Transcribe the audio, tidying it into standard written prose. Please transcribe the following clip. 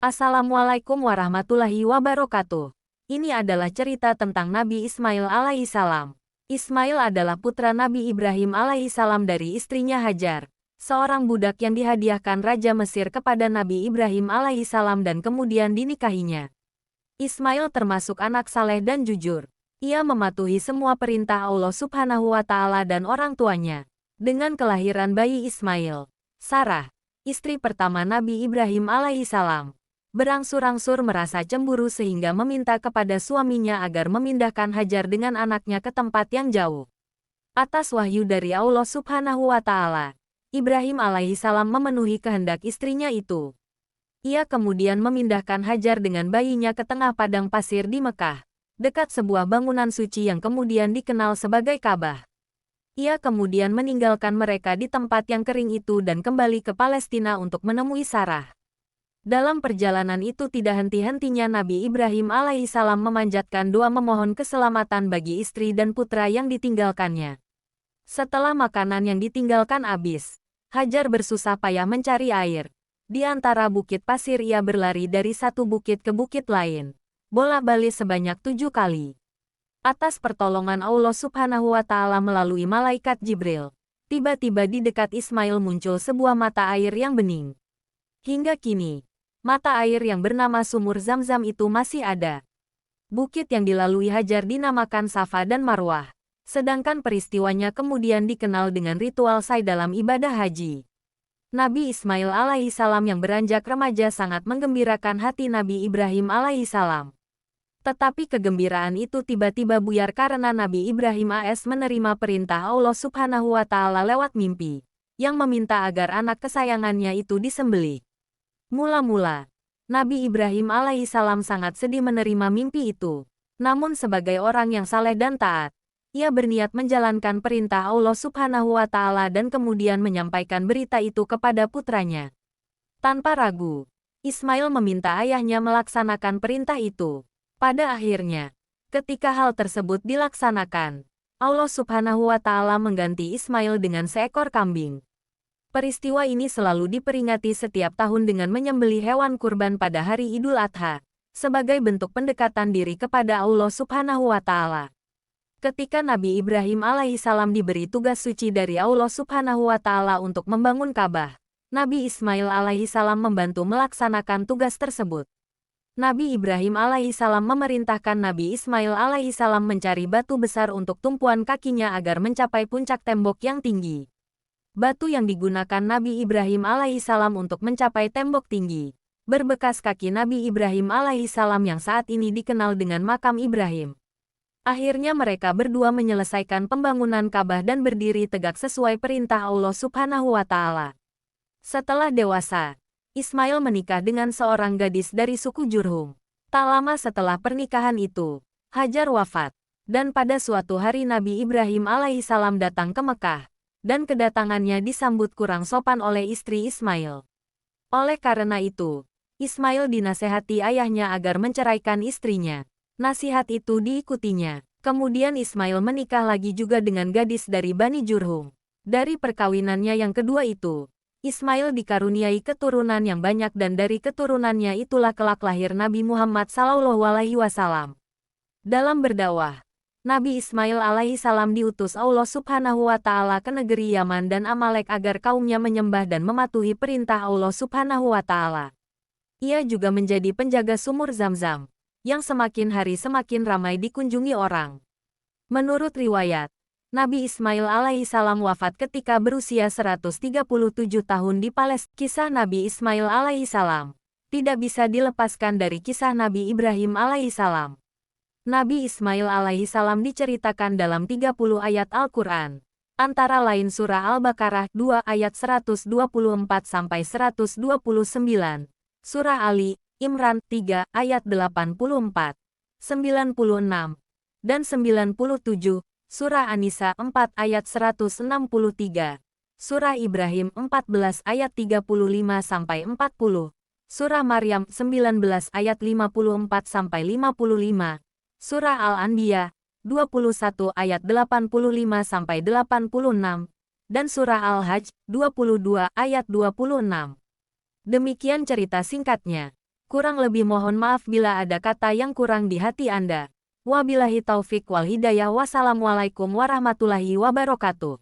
Assalamualaikum warahmatullahi wabarakatuh. Ini adalah cerita tentang Nabi Ismail alaihissalam. Ismail adalah putra Nabi Ibrahim alaihissalam dari istrinya Hajar, seorang budak yang dihadiahkan Raja Mesir kepada Nabi Ibrahim alaihissalam dan kemudian dinikahinya. Ismail termasuk anak saleh dan jujur. Ia mematuhi semua perintah Allah Subhanahu wa Ta'ala dan orang tuanya. Dengan kelahiran bayi Ismail, Sarah, istri pertama Nabi Ibrahim alaihissalam, berangsur-angsur merasa cemburu sehingga meminta kepada suaminya agar memindahkan Hajar dengan anaknya ke tempat yang jauh. Atas wahyu dari Allah Subhanahu wa Ta'ala, Ibrahim alaihissalam memenuhi kehendak istrinya itu. Ia kemudian memindahkan Hajar dengan bayinya ke tengah padang pasir di Mekah, dekat sebuah bangunan suci yang kemudian dikenal sebagai Ka'bah. Ia kemudian meninggalkan mereka di tempat yang kering itu dan kembali ke Palestina untuk menemui Sarah. Dalam perjalanan itu tidak henti-hentinya Nabi Ibrahim alaihissalam memanjatkan doa memohon keselamatan bagi istri dan putra yang ditinggalkannya. Setelah makanan yang ditinggalkan habis, Hajar bersusah payah mencari air. Di antara bukit pasir ia berlari dari satu bukit ke bukit lain, bolak-balik sebanyak 7 kali. Atas pertolongan Allah Subhanahu wa Ta'ala melalui malaikat Jibril, tiba-tiba di dekat Ismail muncul sebuah mata air yang bening. Hingga kini, mata air yang bernama Sumur Zam-Zam itu masih ada. Bukit yang dilalui Hajar dinamakan Safa dan Marwah, sedangkan peristiwanya kemudian dikenal dengan ritual sa'i dalam ibadah haji. Nabi Ismail alaihissalam yang beranjak remaja sangat menggembirakan hati Nabi Ibrahim alaihissalam. Tetapi kegembiraan itu tiba-tiba buyar karena Nabi Ibrahim AS menerima perintah Allah Subhanahu wa Ta'ala lewat mimpi, yang meminta agar anak kesayangannya itu disembelih. Mula-mula, Nabi Ibrahim alaihissalam sangat sedih menerima mimpi itu. Namun sebagai orang yang saleh dan taat, ia berniat menjalankan perintah Allah Subhanahu wa Ta'ala dan kemudian menyampaikan berita itu kepada putranya. Tanpa ragu, Ismail meminta ayahnya melaksanakan perintah itu. Pada akhirnya, ketika hal tersebut dilaksanakan, Allah Subhanahu wa Ta'ala mengganti Ismail dengan seekor kambing. Peristiwa ini selalu diperingati setiap tahun dengan menyembelih hewan kurban pada hari Idul Adha, sebagai bentuk pendekatan diri kepada Allah Subhanahu wa Ta'ala. Ketika Nabi Ibrahim alaihissalam diberi tugas suci dari Allah Subhanahu wa Ta'ala untuk membangun Ka'bah, Nabi Ismail alaihissalam membantu melaksanakan tugas tersebut. Nabi Ibrahim alaihissalam memerintahkan Nabi Ismail alaihissalam mencari batu besar untuk tumpuan kakinya agar mencapai puncak tembok yang tinggi. Batu yang digunakan Nabi Ibrahim alaihissalam untuk mencapai tembok tinggi berbekas kaki Nabi Ibrahim alaihissalam yang saat ini dikenal dengan makam Ibrahim. Akhirnya mereka berdua menyelesaikan pembangunan Ka'bah dan berdiri tegak sesuai perintah Allah Subhanahu wa Ta'ala. Setelah dewasa, Ismail menikah dengan seorang gadis dari suku Jurhum. Tak lama setelah pernikahan itu, Hajar wafat, dan pada suatu hari Nabi Ibrahim alaihissalam datang ke Mekah, dan kedatangannya disambut kurang sopan oleh istri Ismail. Oleh karena itu, Ismail dinasehati ayahnya agar menceraikan istrinya. Nasihat itu diikutinya. Kemudian Ismail menikah lagi juga dengan gadis dari Bani Jurhum. Dari perkawinannya yang kedua itu, Ismail dikaruniai keturunan yang banyak dan dari keturunannya itulah kelak lahir Nabi Muhammad SAW. Dalam berdakwah, Nabi Ismail alaihissalam diutus Allah Subhanahu wa Ta'ala ke negeri Yaman dan Amalek agar kaumnya menyembah dan mematuhi perintah Allah Subhanahu wa Ta'ala. Ia juga menjadi penjaga sumur Zam-Zam, yang semakin hari semakin ramai dikunjungi orang. Menurut riwayat, Nabi Ismail alaihissalam wafat ketika berusia 137 tahun di Palestina. Kisah Nabi Ismail alaihissalam tidak bisa dilepaskan dari kisah Nabi Ibrahim alaihissalam. Nabi Ismail alaihissalam diceritakan dalam 30 ayat Al-Quran, antara lain surah Al-Baqarah 2 ayat 124-129, surah Ali Imran 3 ayat 84, 96, dan 97, surah An-Nisa 4 ayat 163, surah Ibrahim 14 ayat 35-40, surah Maryam 19 ayat 54-55, surah Al-Anbiya 21 ayat 85-86, dan surah Al-Hajj 22 ayat 26. Demikian cerita singkatnya. Kurang lebih mohon maaf bila ada kata yang kurang di hati Anda. Wabillahi taufik wal hidayah. Wassalamualaikum warahmatullahi wabarakatuh.